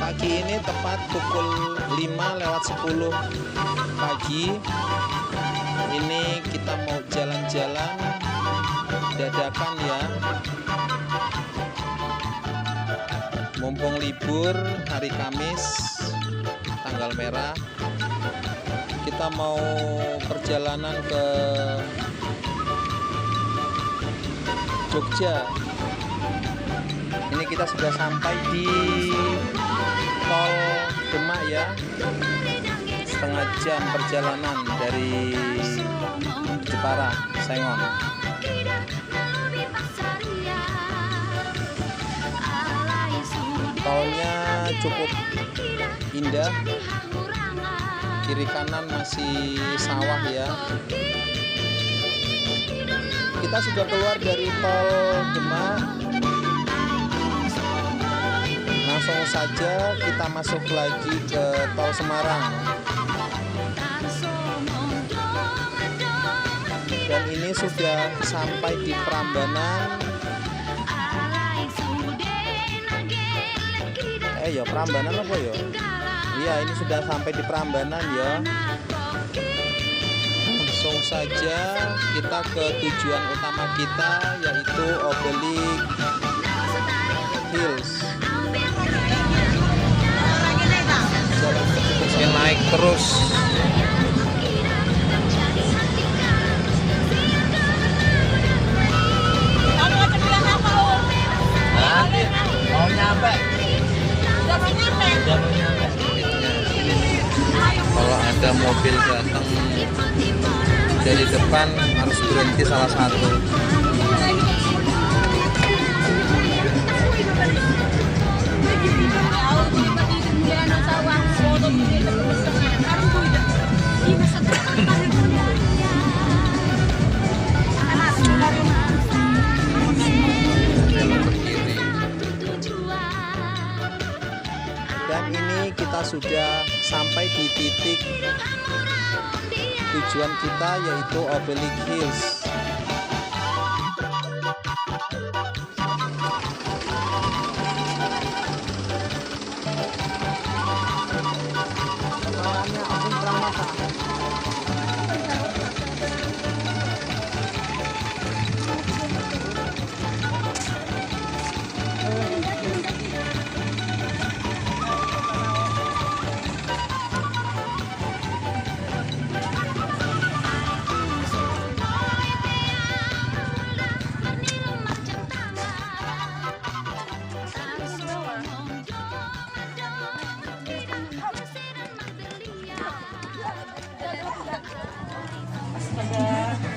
Pagi ini tepat pukul 5:10 pagi. Ini kita mau jalan-jalan dadakan ya. Mumpung libur hari Kamis tanggal merah, kita mau perjalanan ke Jogja. Ini kita sudah sampai di Tol Demak ya. Setengah jam perjalanan dari Jepara, Sengon. Tolnya cukup indah. Kiri kanan masih sawah ya. Kita sudah keluar dari Tol Demak. Langsung saja kita masuk lagi ke Tol Semarang. Dan ini sudah sampai di Prambanan. Ya Prambanan apa ya? Iya, ini sudah sampai di Prambanan ya. Langsung saja kita ke tujuan utama kita, yaitu Obelisk Hills. Oke, naik terus. Mau nyampe. Kalau ada mobil datang dari depan harus berhenti salah satu. Dan ini kita sudah sampai di titik tujuan kita, yaitu Obelisk Hills.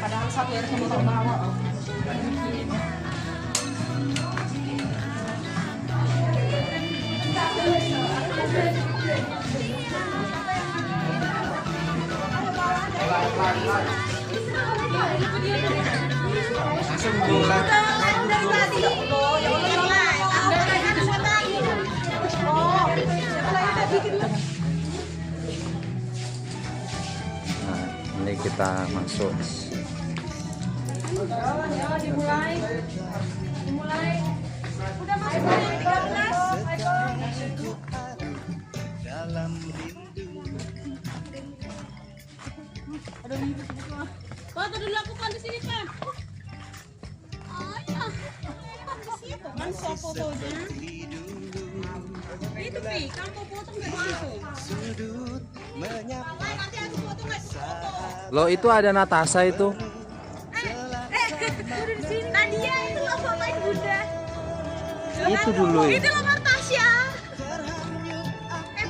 Padahal satu ya sama bawa. Langsung bulan. Nah, ini kita masuk. Dimulai. Udah masuk jam 13. Dalam rindu. Ada ibu semua. Foto dulu aku kan di sini, Pak. Oh ya. Di situ kan fotonya. Itu Pi, kamu potong enggak masuk. Sudut menyapa. Nanti aku foto enggak foto. Loh, itu ada Natasha itu. Udah di sini. Nadia itu lo fotoin Bunda. Itu dulu. Itu lo Natasha.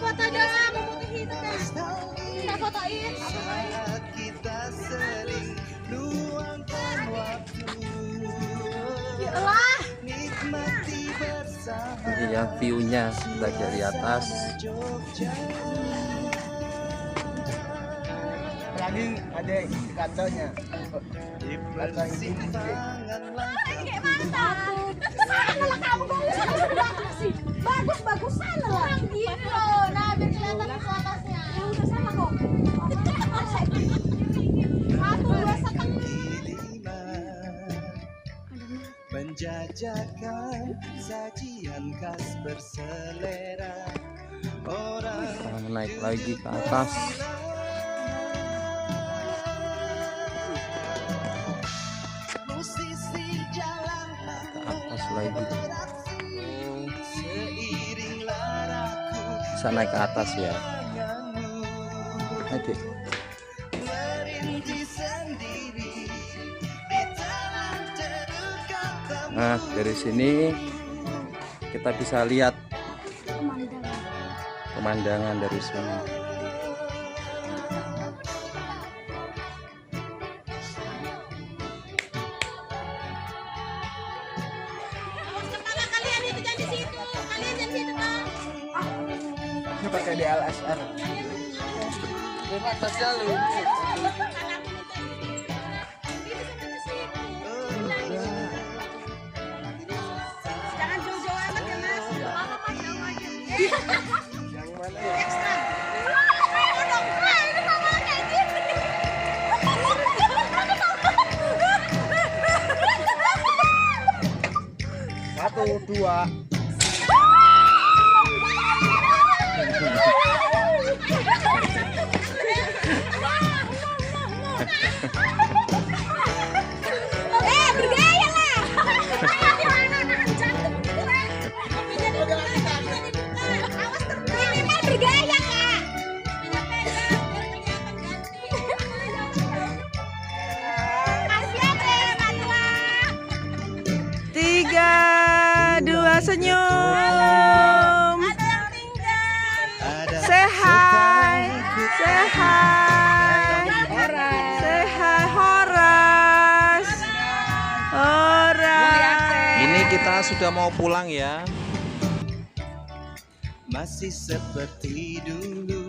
Foto dong, mau foto itu kan. Kita fotoin. Kita sering luangkan waktu. Ya Allah. Nikmati bersama. Ini ya view-nya dari atas. Lagi ada kacanya. Di persimpangan Kayak mantap. Malah kamu bagus sih. Bagus-bagusan lah. Kurang gitu loh. Nah, biar kelihatan ke atasnya. Udah sama kok. Satu, dua, setengah. Menjajakan sajian khas berselera naik lagi ke atas. musisi jalan Ke atas lagi. seiring laraku Bisa naik ke atas ya. Adik. merintih sendiri di tanah terdekat. Nah, dari sini kita bisa lihat pemandangan dari sini. Kalian itu jangan di situ. Kalian jangan di situ, Bang. Ini pakai DLSR. Jangan jauh-jauh amat ya, Mas. Yang mana ya? Ekstra. Ayo dong, ini mama kayak gini. 1, 2. Bergaya lah. Awas minimal bergaya, Kak. Kasihan deh, Kak Tua. 3, 2, senyum. Ada yang tinggal. Say hi. Say hi. Say hi, Horas. Horas. Ini kita sudah mau pulang ya. Masih seperti dulu,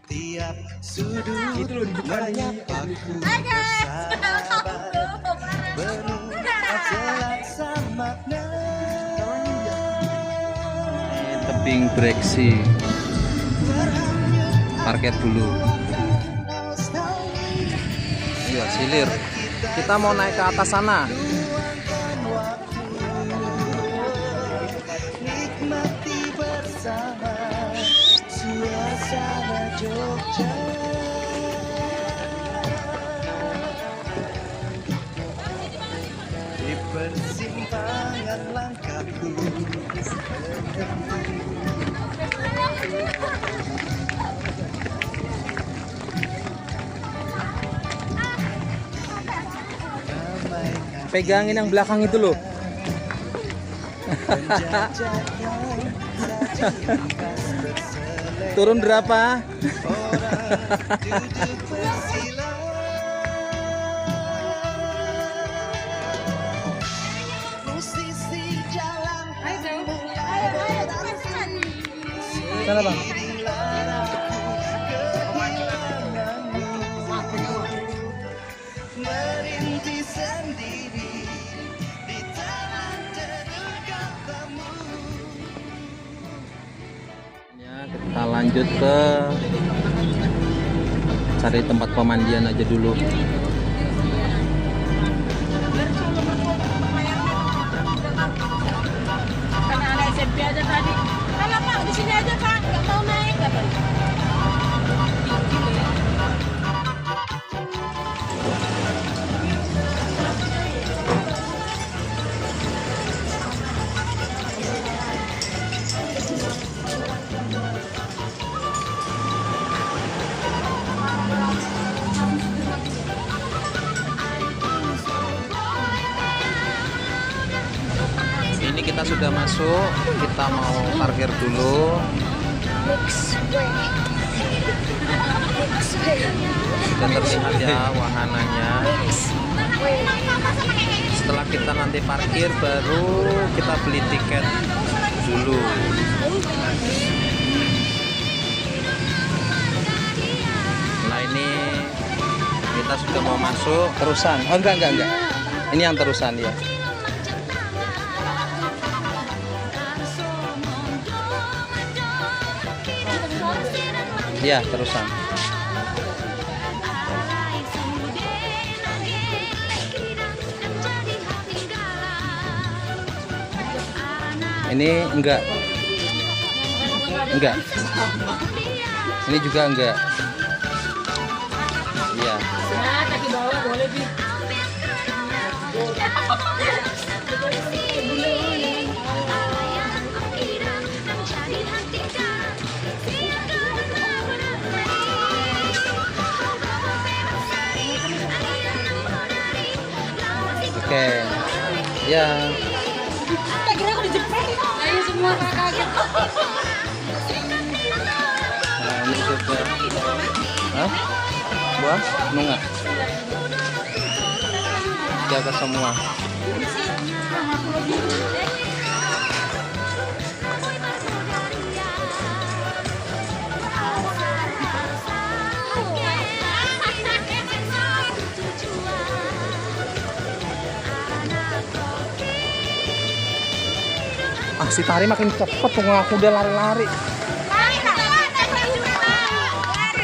tiap sudut menyapaku bersahabat, penuh jelasa makna. Ini tebing Breksi. Parkir dulu. Iya, silir. Kita mau naik ke atas sana. Nikmati bersama suasana Jogja. Di persimpangan langkahku ramaikan Pegangin yang belakang itu loh. penjajakan sajian khas berselera. Turun berapa? Orang duduk bersila, musisi jalan Sana bang. seiring laraku kehilanganmu, merintih sendiri di tanah terdekat kamu. Ya, kita lanjut ke cari tempat pemandian aja dulu. Karena anak SMP aja tadi. Kalau Pak di sini aja Pak, nggak mau naik apa? Ini kita sudah masuk, kita mau parkir dulu. Sudah terlihat ya wahananya. Setelah kita nanti parkir, baru kita beli tiket dulu. Nah ini kita sudah mau masuk terusan. Oh enggak. Ini yang terusan ya. Iya, terusan. Ini enggak. Enggak. Ini juga enggak. Iya. Nah, kaki bawah boleh Bi. Oke. Ya. Kira aku dijepret. Ayo semua kaget. Nah, ini juga. Hah? Buah? Nunggak. Jaga semua. Ah, si Tari makin cepet tuh, aku udah lari-lari.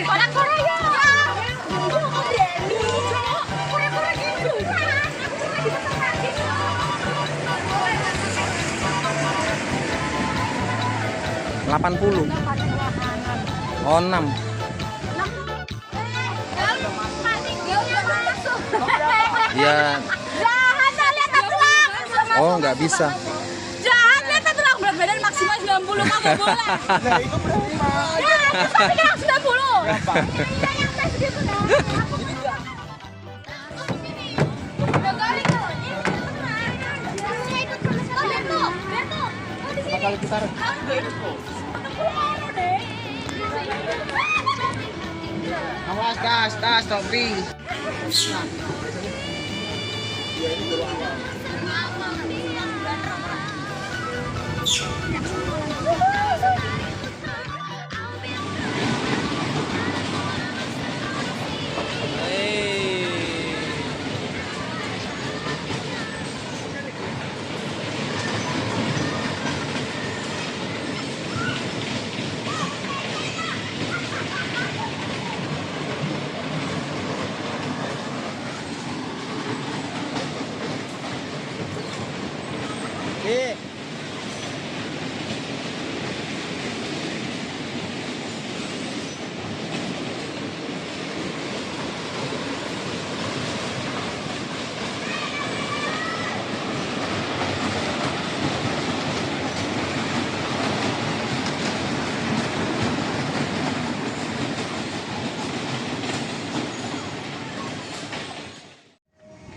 Orang Korea. 80. Oh, 6. Ya. Jahat, lihat tulang. Oh, nggak bisa. Jahat, lihat tulang, berat badan maksimal 90, kamu boleh. Nah itu berapa? Ya, terus tapi kan 90. Berapa? Iya, yang tes gitu dah. Udah kali tuh. Bakal kita awas tas topi.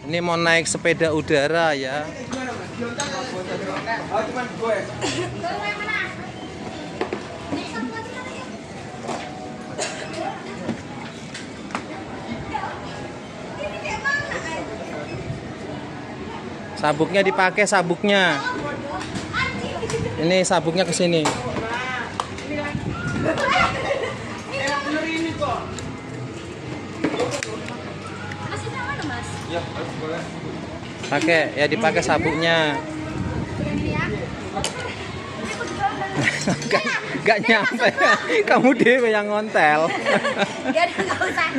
Ini mau naik sepeda udara ya. Sabuknya dipakai, sabuknya. Ini sabuknya ke sini. Pakai ya, dipakai sabuknya. Gak nyampe. Kamu dewe yang ngontel. Ya udah nggak usah.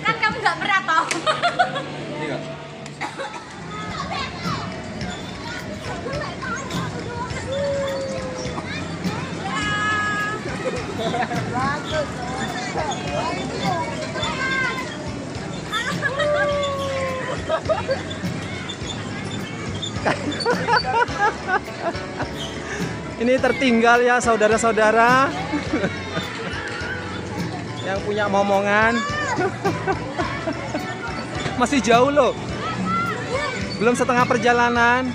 Kan kamu nggak pernah tahu. Ini tertinggal ya saudara-saudara. Yang punya momongan. Masih jauh loh. Belum setengah perjalanan.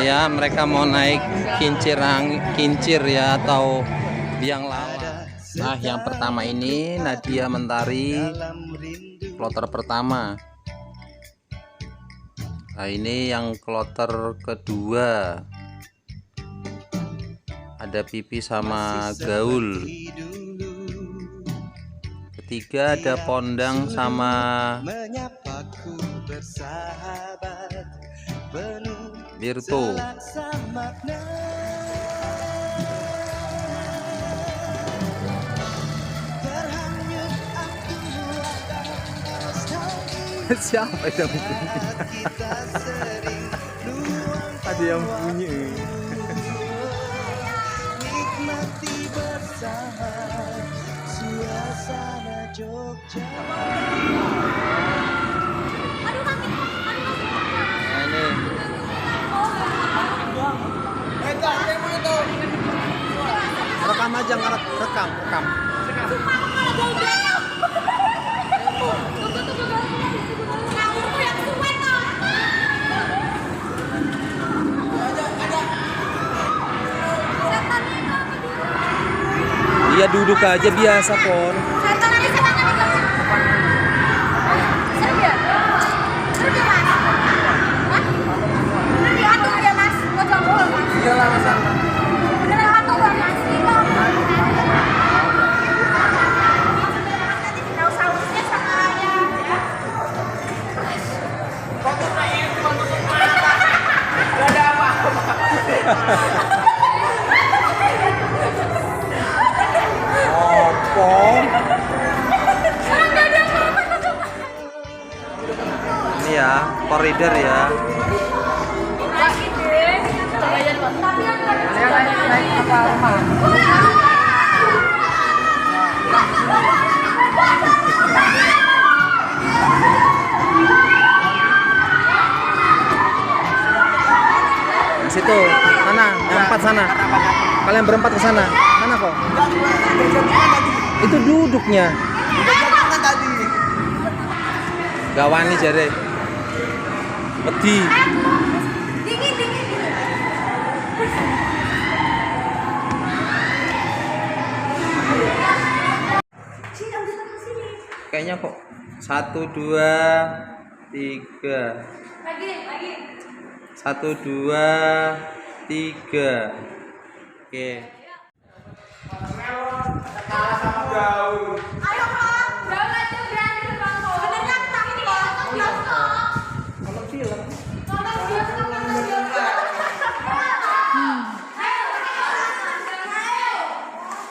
Iya, mereka mau naik kincir ya, atau biang lala. Nah, yang pertama ini Nadia Mentari, kloter pertama. Nah, ini yang kloter kedua. Ada Pipi sama Gaul. Ketiga ada Pondang sama Menyapaku bersahabat penuh Virtu. selaksa makna. Terhanyut aku akan nostalgia Siapa itu? kita sering luangkan Ada yang bunyi. Nikmati bersama suasana Jogja. Nah, ini. Rekam aja, rekam. Iya duduk aja biasa Pon. Ini ya, koridor ya. Nah, situ, sana, yang 4 sana. Kalian berempat ke sana. Mana kok? Itu duduknya. Gawani jare. Wedi. Kayaknya kok 1, 2, 3. Lagi. 1, 2, 3. Oke. Ayo Kak, jangan aja berani Bang. Beneran tapi ini nonton bioskop. Nonton film. Nonton bioskop.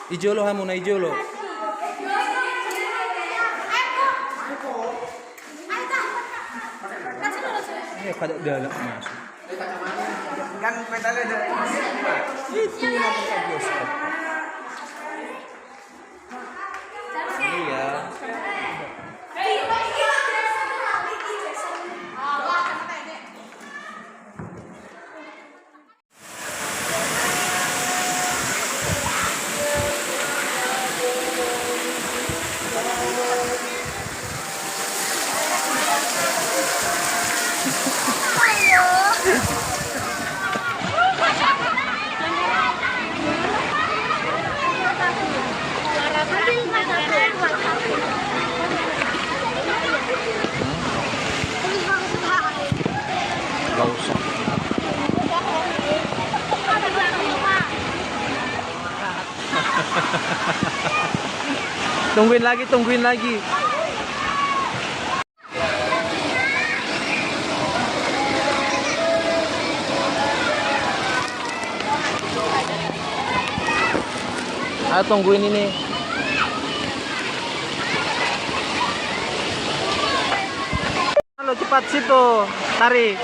Ijo lo hamuna ijo lo. Kada dalam masuk. Kan pedalnya ada. Itu namanya bioskop. Iya. Gak usah. Tungguin lagi. Ayo tungguin ini. Halo cepat situ, tarik.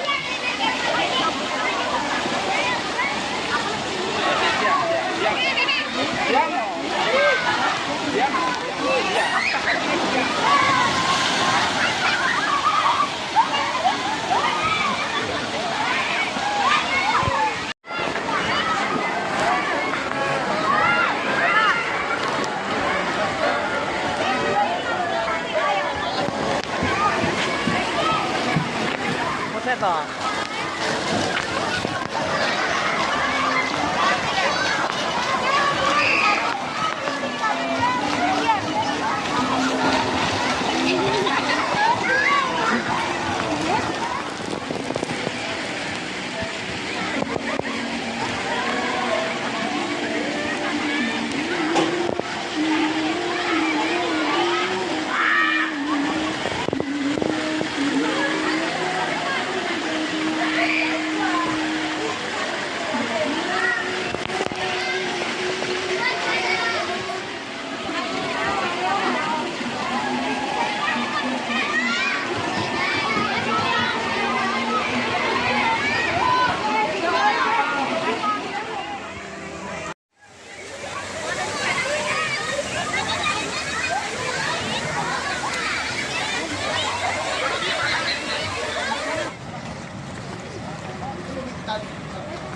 Toh.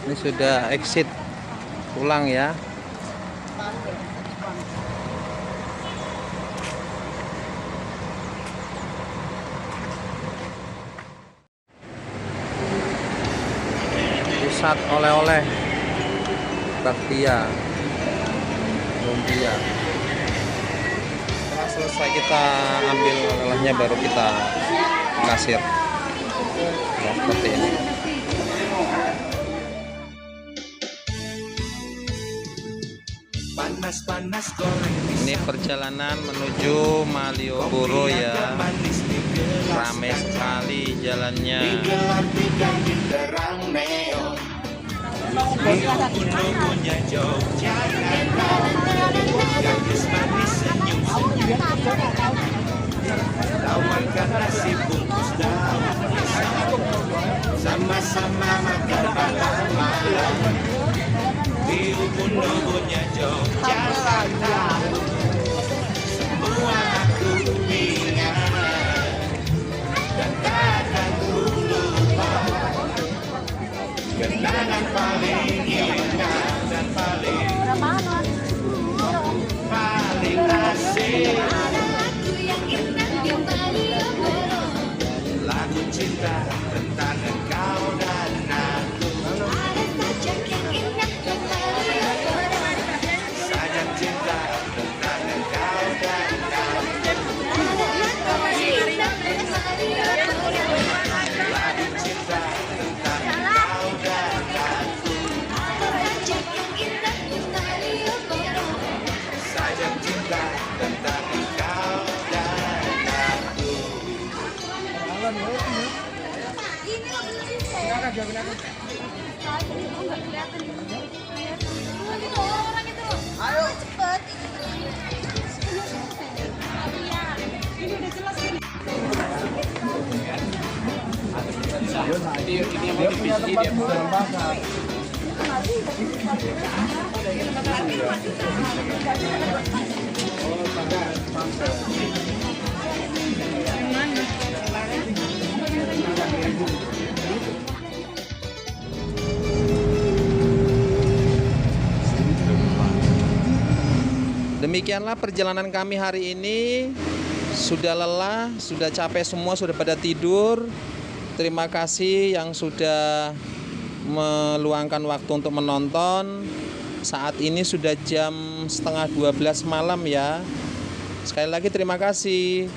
Ini sudah exit pulang ya. Pusat oleh-oleh Bakpia lumpia. Setelah selesai kita ambil oleh-olehnya baru kita kasir. Ya, seperti ini. Panas-panas goreng Ini perjalanan menuju Malioboro ya. Ramai sekali jalannya. terang neon. Punya Jogja, gadis manis senyum. Tawarkan nasi bungkus daun pisang. Sama-sama makan malam-malam. Di ubun-ubunnya Yogyakarta, semua aku ingat dan takkan ku lupa. Kenangan paling indah dan paling asik. Lagu cinta tentang engkau dan aku. Sajak cinta tentang engkau dan aku. Lagu cinta tentang engkau dan aku. Sajak cinta tentang engkau dan aku. Ayo cepet. Demikianlah perjalanan kami hari ini. Sudah lelah, sudah capek semua, sudah pada tidur. Terima kasih yang sudah meluangkan waktu untuk menonton. Saat ini sudah jam 11:30 malam ya. Sekali lagi terima kasih.